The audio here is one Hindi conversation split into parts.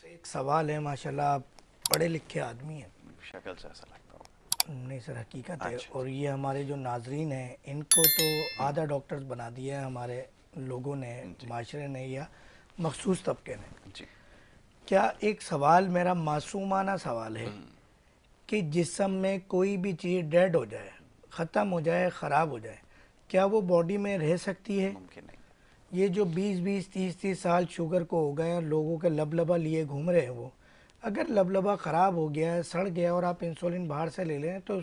आपसे एक सवाल है। माशाल्लाह आप पढ़े लिखे आदमी हैं। शक्ल से ऐसा लगता होगा। नहीं सर, हकीकत है। अच्छा और ये हमारे जो नाजरीन हैं इनको तो आधा डॉक्टर्स बना दिया है हमारे लोगों ने, जी माशरे ने या मखसूस तबके ने। जी। क्या एक सवाल, मेरा मासूमाना सवाल है कि जिस्म में कोई भी चीज़ डेड हो जाए, ख़त्म हो जाए, ख़राब हो जाए, क्या वो बॉडी में रह सकती है? मुमकिन नहीं है। ये जो 20-20 30-30 साल शुगर को हो गए हैं, लोगों के लबलबा लिए घूम रहे हैं, वो अगर लबलबा ख़राब हो गया है, सड़ गया और आप इंसुलिन बाहर से ले लें तो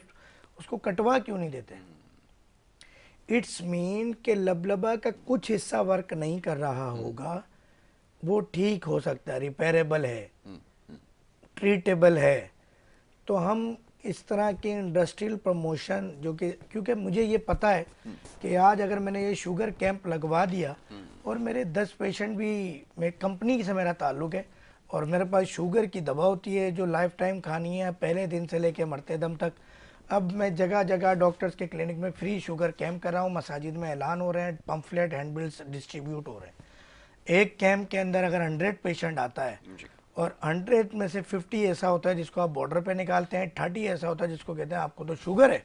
उसको कटवा क्यों नहीं देते? इट्स मीन कि लबलबा का कुछ हिस्सा वर्क नहीं कर रहा होगा, वो ठीक हो सकता है, रिपेरेबल है, ट्रीटेबल है। तो हम इस तरह के इंडस्ट्रियल प्रमोशन जो कि, क्योंकि मुझे ये पता है कि आज अगर मैंने ये शुगर कैंप लगवा दिया और मेरे 10 पेशेंट भी, मैं कंपनी से मेरा ताल्लुक़ है और मेरे पास शुगर की दवा होती है जो लाइफ टाइम खानी है, पहले दिन से लेके मरते दम तक। अब मैं जगह जगह डॉक्टर्स के क्लिनिक में फ्री शुगर कैंप कर रहा हूँ, मसाजिद में ऐलान हो रहे हैं, पम्फलेट हैंडबिल्स डिस्ट्रीब्यूट हो रहे हैं। एक कैंप के अंदर अगर 100 पेशेंट आता है जी और 100 में से 50 ऐसा होता है जिसको आप बॉर्डर पे निकालते हैं, 30 ऐसा होता है जिसको कहते हैं आपको तो शुगर है,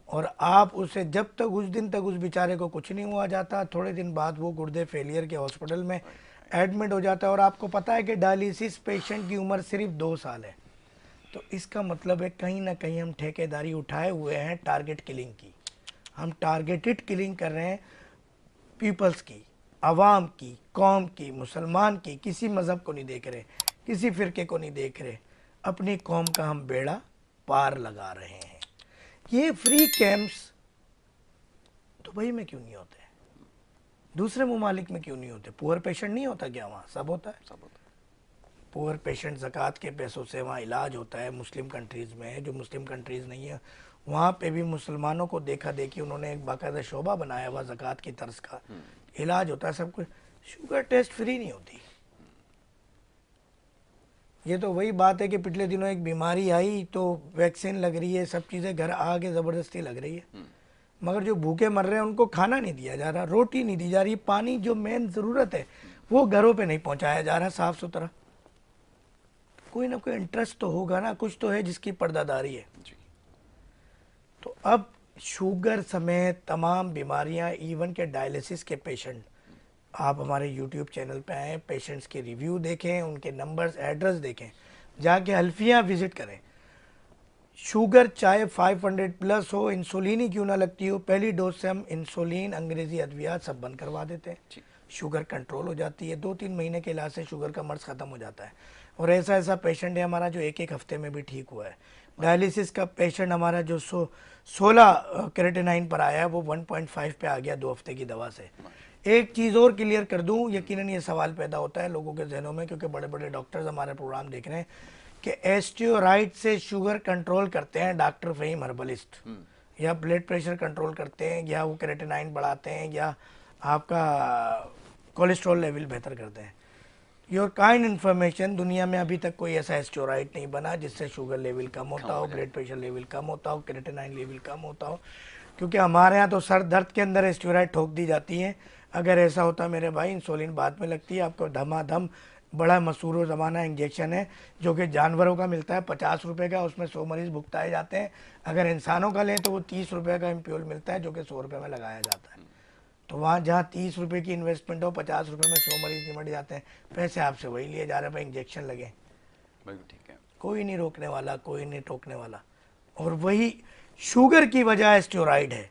और आप उसे जब तक उस दिन तक उस बेचारे को कुछ नहीं हुआ जाता, थोड़े दिन बाद वो गुर्दे फेलियर के हॉस्पिटल में एडमिट हो जाता है। और आपको पता है कि डायलिसिस पेशेंट की उम्र सिर्फ 2 साल है। तो इसका मतलब है कहीं ना कहीं हम ठेकेदारी उठाए हुए हैं टारगेट किलिंग की। हम टारगेटेड किलिंग कर रहे हैं पीपल्स की, आवाम की, कौम की, मुसलमान की, किसी मज़हब को नहीं देख रहे, किसी फ़िरके को नहीं देख रहे, अपनी कौम का हम बेड़ा पार लगा रहे हैं। ये फ्री कैंप्स दुबई में क्यों नहीं होते, दूसरे ममालिक में क्यों नहीं होते? पुअर पेशेंट नहीं होता क्या वहाँ? सब होता है। सब होता पुअर पेशेंट ज़कात के पैसों से वहाँ इलाज होता है। मुस्लिम कंट्रीज़ में, जो मुस्लिम कंट्रीज़ नहीं है वहाँ पे भी मुसलमानों को देखा देखी उन्होंने एक बाकायदा शोबा बनाया हुआ ज़कात की तर्ज का, इलाज होता है सब कुछ। शुगर टेस्ट फ्री नहीं होती। ये तो वही बात है कि पिछले दिनों एक बीमारी आई तो वैक्सीन लग रही है, सब चीज़ें घर आके ज़बरदस्ती लग रही है, मगर जो भूखे मर रहे हैं उनको खाना नहीं दिया जा रहा, रोटी नहीं दी जा रही, पानी जो मेन ज़रूरत है वो घरों पे नहीं पहुंचाया जा रहा साफ़ सुथरा। कोई ना कोई इंटरेस्ट तो होगा ना, कुछ तो है जिसकी पर्दादारी है। है। जी तो अब शुगर समेत तमाम बीमारियां, इवन के डायलिसिस के पेशेंट, आप हमारे यूट्यूब चैनल पे आएँ, पेशेंट्स के रिव्यू देखें, उनके नंबर्स, एड्रेस देखें, जाके हल्फियाँ विज़िट करें। शुगर चाहे 500 प्लस हो, इंसुलिन ही क्यों ना लगती हो, पहली डोज से हम इंसुलिन, अंग्रेज़ी अद्वियात सब बंद करवा देते हैं। जी। शुगर कंट्रोल हो जाती है, 2-3 महीने के इलाज से शुगर का मर्ज ख़त्म हो जाता है। और ऐसा ऐसा पेशेंट है हमारा जो एक एक हफ्ते में भी ठीक हुआ है। डायलिसिस का पेशेंट हमारा जो 16 क्रेटिनाइन पर आया है वो 1.5 पे आ गया 2 हफ्ते की दवा से। एक चीज़ और क्लियर कर दूं, यकीनन ये सवाल पैदा होता है लोगों के जहनों में, क्योंकि बड़े बड़े डॉक्टर्स हमारे प्रोग्राम देख रहे हैं कि एस्टियोराइड से शुगर कंट्रोल करते हैं डॉक्टर फ़हीम हर्बलिस्ट, या ब्लड प्रेशर कंट्रोल करते हैं, या वो क्रेटिनाइन बढ़ाते हैं, या आपका कोलेस्ट्रॉल लेवल बेहतर करते हैं। योर काइंड इन्फॉर्मेशन, दुनिया में अभी तक कोई ऐसा एस्टियोराइड नहीं बना जिससे शुगर लेवल कम होता हो, ब्लड प्रेशर लेवल कम होता हो, क्रेटिनाइन लेवल कम होता हो। क्योंकि हमारे यहाँ तो सर दर्द के अंदर एस्टियोराइड ठोक दी जाती है। अगर ऐसा होता मेरे भाई, इंसुलिन बाद में लगती है, आपको धमाधम बड़ा मशहूर ज़माना इंजेक्शन है जो कि जानवरों का मिलता है 50 रुपये का, उसमें 100 मरीज़ भुगताए जाते हैं। अगर इंसानों का लें तो वो 30 रुपये का इम्प्यूल मिलता है जो कि 100 रुपये में लगाया जाता है। तो वहाँ जहाँ 30 रुपये की इन्वेस्टमेंट हो, 50 रुपये में 100 मरीज निमट जाते हैं, पैसे आपसे वही लिए जा रहे हैं भाई, इंजेक्शन लगे। बिल्कुल ठीक है। कोई नहीं रोकने वाला, कोई नहीं टोकने वाला। और वही शुगर की वजह स्टेरॉइड है।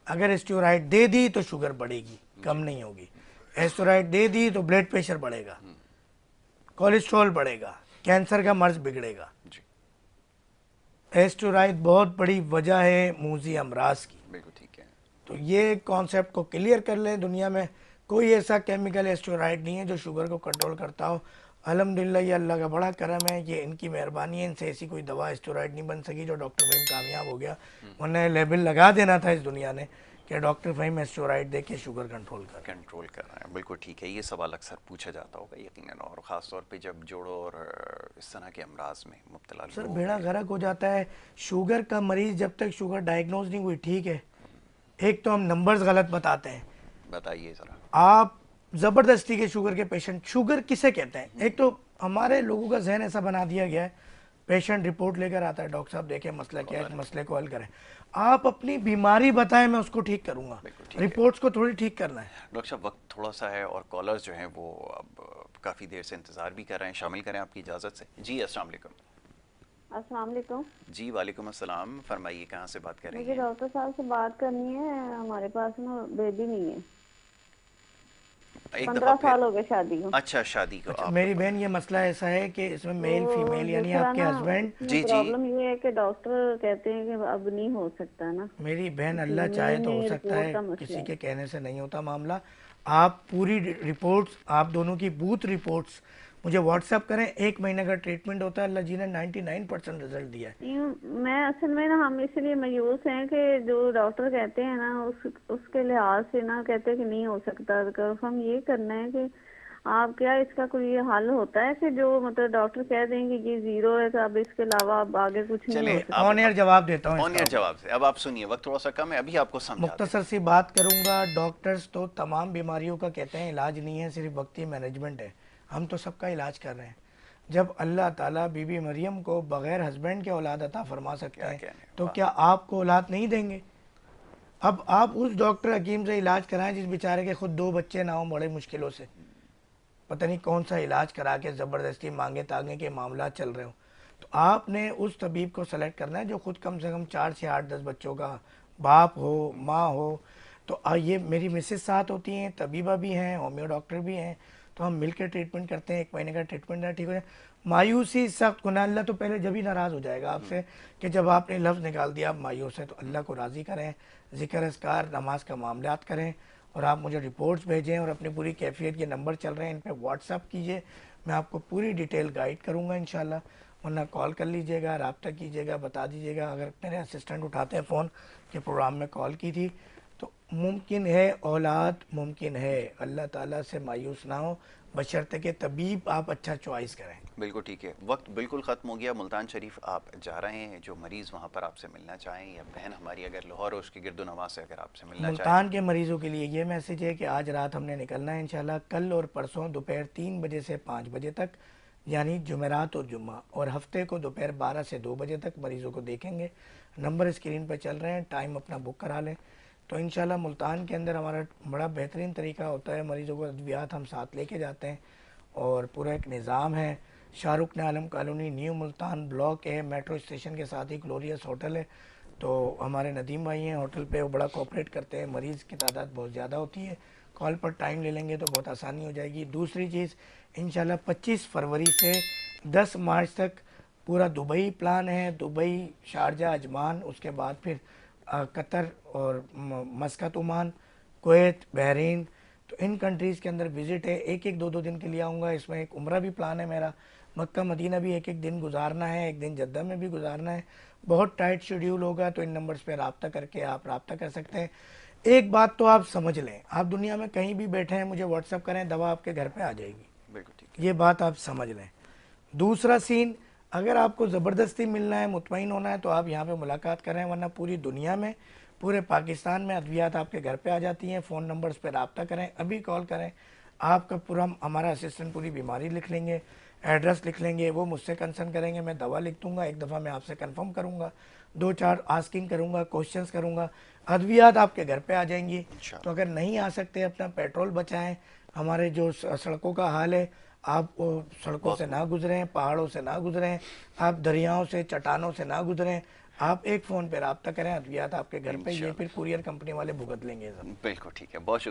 अगर स्टेरॉइड दे दी तो शुगर बढ़ेगी, कम नहीं होगी। स्टेरॉइड दे दी तो ब्लड प्रेशर बढ़ेगा, कोलेस्ट्रॉल बढ़ेगा, कैंसर का मर्ज बिगड़ेगा। जी स्टेरॉइड बहुत बड़ी वजह है मूजी अमराज की। बिल्कुल ठीक है। तो ये कॉन्सेप्ट को क्लियर कर लें, दुनिया में कोई ऐसा केमिकल स्टेरॉइड नहीं है जो शुगर को कंट्रोल करता हो। अल्हम्दुलिल्लाह ये अल्लाह का बड़ा करम है, ये इनकी मेहरबानी है, इनसे ऐसी कोई दवा स्टेरॉइड नहीं बन सकी जो डॉक्टर फहीम कामयाब हो गया। वरना लेबल लगा देना था इस दुनिया ने कि डॉक्टर फहीम स्टेरॉइड दे के शुगर कंट्रोल कर। कंट्रोल कर रहे हैं, बिल्कुल ठीक है। ये सवाल अक्सर पूछा जाता होगा यकीनन, और ख़ास तौर पे जब जोड़ों और इस तरह के अमराज में मुब्तला सर लोग बेड़ा हैं। गर्क हो जाता है। शुगर का मरीज़ जब तक शुगर डायग्नोज नहीं हुई, ठीक है, एक तो हम नंबर्स गलत बताते हैं। बताइए ज़रा। आप ज़बरदस्ती के शुगर के पेशेंट, शुगर किसे कहते हैं? एक तो हमारे लोगों का जहन ऐसा बना दिया गया है, पेशेंट रिपोर्ट लेकर आता है, डॉक्टर साहब देखें मसला क्या है, इस मसले को हल करें। आप अपनी बीमारी बताएं, मैं उसको ठीक करूंगा, बिल्कुल ठीक है। रिपोर्ट्स को थोड़ी ठीक करना है। डॉक्टर साहब वक्त थोड़ा सा है और कॉलर्स जो हैं वो अब काफ़ी देर से इंतज़ार भी कर रहे हैं, शामिल करें आपकी इजाज़त से। जी अस्सलाम वालेकुम। अस्सलाम वालेकुम। जी वालेकुम अस्सलाम, फरमाइए कहाँ से बात कर रही मुझे हैं? डॉक्टर साहब से बात करनी है। हमारे पास ना बेबी नहीं है। एक दफ़ा 15 फिर। साल हो गए शादी को। अच्छा, शादी को अच्छा आप मेरी बहन, ये मसला ऐसा है कि इसमें मेल तो फीमेल यानी दूसरा आपके ना, हस्बैंड। इसमें जी जी। प्रॉब्लम ये है कि डॉक्टर कहते हैं कि अब नहीं हो सकता ना। मेरी बहन, अल्लाह चाहे फीमेल तो हो में सकता रिपोर्ट है, का मसला किसी है। के कहने से नहीं होता मामला। आप पूरी रिपोर्ट्स, आप दोनों की बूथ रिपोर्ट्स मुझे व्हाट्सएप करें। 1 महीने का ट्रीटमेंट होता है, अल्लाह जी ने 99% रिजल्ट दिया है। मैं असल में ना, हम इसलिए मायूस हैं कि जो डॉक्टर कहते हैं ना उसके लिहाज से ना कहते हैं कि नहीं हो सकता। तो हम ये करना है कि आप क्या इसका कोई हल होता है कि जो मतलब डॉक्टर कह देंगे कि ये जीरो है, तो अब इसके अलावा अब आगे कुछ नहीं चले हो अब सकता। ऑन एयर जवाब देता हूँ ऑन इसका। एयर जवाब से अब आप सुनिए, वक्त थोड़ा सा कम है, अभी आपको समझाते हैं। मुख्तसर सी बात करूंगा, डॉक्टर्स तो तमाम बीमारियों का कहते हैं इलाज नहीं है, सिर्फ वक्ती मैनेजमेंट है। हम तो सबका इलाज कर रहे हैं। जब अल्लाह ताला बीबी मरियम को बग़ैर हस्बैंड के औलाद अता फरमा सकते क्या हैं, कहने, तो वाह। क्या आपको औलाद नहीं देंगे? अब आप उस डॉक्टर हकीम से इलाज कराएं जिस बेचारे के खुद 2 बच्चे ना हों बड़े मुश्किलों से, पता नहीं कौन सा इलाज करा के ज़बरदस्ती मांगे तांगे के मामला चल रहे हो। तो आपने उस तबीब को सेलेक्ट करना है जो खुद कम से कम 4 से 8 10 बच्चों का बाप हो, माँ हो। तो ये मेरी मिसेस साथ होती हैं, तबीबा भी हैं, होम्यो डॉक्टर भी हैं। तो हम मिलकर ट्रीटमेंट करते हैं, 1 महीने का ट्रीटमेंट है, ठीक हो जाए। मायूसी सख्त गुनाह, अल्लाह तो पहले जब ही नाराज़ हो जाएगा आपसे कि जब आपने लफ्ज़ निकाल दिया आप मायूस हैं। तो अल्लाह को राज़ी करें, ज़िक्र अस्कार नमाज का मामलात करें, और आप मुझे रिपोर्ट्स भेजें और अपनी पूरी कैफियत के नंबर चल रहे हैं इन पे व्हाट्सअप कीजिए। मैं आपको पूरी डिटेल गाइड करूंगा इंशाल्लाह। वरना कॉल कर लीजिएगा, रब्ता कीजिएगा, बता दीजिएगा। अगर मेरे असिस्टेंट उठाते हैं फ़ोन कि प्रोग्राम में कॉल की थी, तो मुमकिन है, औलाद मुमकिन है। अल्लाह ताला से मायूस ना हो, बशर्ते के तबीब आप अच्छा चॉइस करें। बिल्कुल ठीक है, वक्त बिल्कुल ख़त्म हो गया। मुल्तान शरीफ आप जा रहे हैं, जो मरीज़ वहाँ पर आपसे मिलना चाहें, या बहन हमारी अगर लाहौर और उसके गिरदोनवा से अगर आपसे मिलना चाहें मुल्तान के मरीज़ों के लिए ये मैसेज है कि आज रात हमने निकलना है इंशाल्लाह। कल और परसों दोपहर 3 बजे से 5 बजे तक, यानी जुमेरात और जुम्मा, और हफ्ते को दोपहर 12 से 2 बजे तक मरीज़ों को देखेंगे। नंबर स्क्रीन पर चल रहे हैं, टाइम अपना बुक करा लें। तो इंशाल्लाह मुल्तान के अंदर हमारा बड़ा बेहतरीन तरीका होता है, मरीज़ों को अद्वियात हम साथ लेके जाते हैं, और पूरा एक निज़ाम है। शाहरुख ने आलम कॉलोनी, न्यू मुल्तान ब्लॉक है, मेट्रो स्टेशन के साथ ही ग्लोरियस होटल है। तो हमारे नदीम भाई हैं होटल पे, वो बड़ा कोऑपरेट करते हैं। मरीज़ की तादाद बहुत ज़्यादा होती है, कॉल पर टाइम ले लेंगे तो बहुत आसानी हो जाएगी। दूसरी चीज़, इंशाल्लाह 25 फरवरी से 10 मार्च तक पूरा दुबई प्लान है, दुबई, शारजा, अजमान, उसके बाद फिर कतर और मस्कत, ओमान, कुवैत, बहरीन। तो इन कंट्रीज़ के अंदर विज़िट है। एक एक 2 2 दिन के लिए आऊँगा। इसमें एक उम्रा भी प्लान है मेरा, मक्का मदीना भी एक एक दिन गुजारना है, एक दिन जद्दा में भी गुजारना है। बहुत टाइट शेड्यूल होगा, तो इन नंबर्स पे रब्ता करके आप रब्ता कर सकते हैं। एक बात तो आप समझ लें, आप दुनिया में कहीं भी बैठे हैं, मुझे व्हाट्सअप करें, दवा आपके घर पे आ जाएगी। बिल्कुल ठीक ये बात आप समझ लें। दूसरा सीन, अगर आपको ज़बरदस्ती मिलना है, मुतमईन होना है, तो आप यहाँ पे मुलाकात करें, वरना पूरी दुनिया में, पूरे पाकिस्तान में अद्वियात आपके घर पे आ जाती हैं। फ़ोन नंबर्स पे रब्ता करें, अभी कॉल करें। आपका पूरा, हमारा असिस्टेंट पूरी बीमारी लिख लेंगे, एड्रेस लिख लेंगे, वो मुझसे कंसर्न करेंगे, मैं दवा लिख दूंगा। एक दफ़ा मैं आपसे कंफर्म करूंगा, 2 4 आस्किंग करूंगा, क्वेश्चंस करूंगा, अद्वियात आपके घर पे आ जाएंगी। इंशाल्लाह। तो अगर नहीं आ सकते, अपना पेट्रोल बचाएं। हमारे जो सड़कों का हाल है, आप सड़कों से बहुत ना गुजरें, पहाड़ों से ना गुजरें, आप दरियाओं से, चट्टानों से ना गुजरें। आप एक फ़ोन पे रब्ता करें, अद्वियात आपके घर पे, ये इंशाल्लाह। फिर कुरियर कंपनी वाले भुगत लेंगे सब। बिल्कुल ठीक है, बहुत शुक्रिया।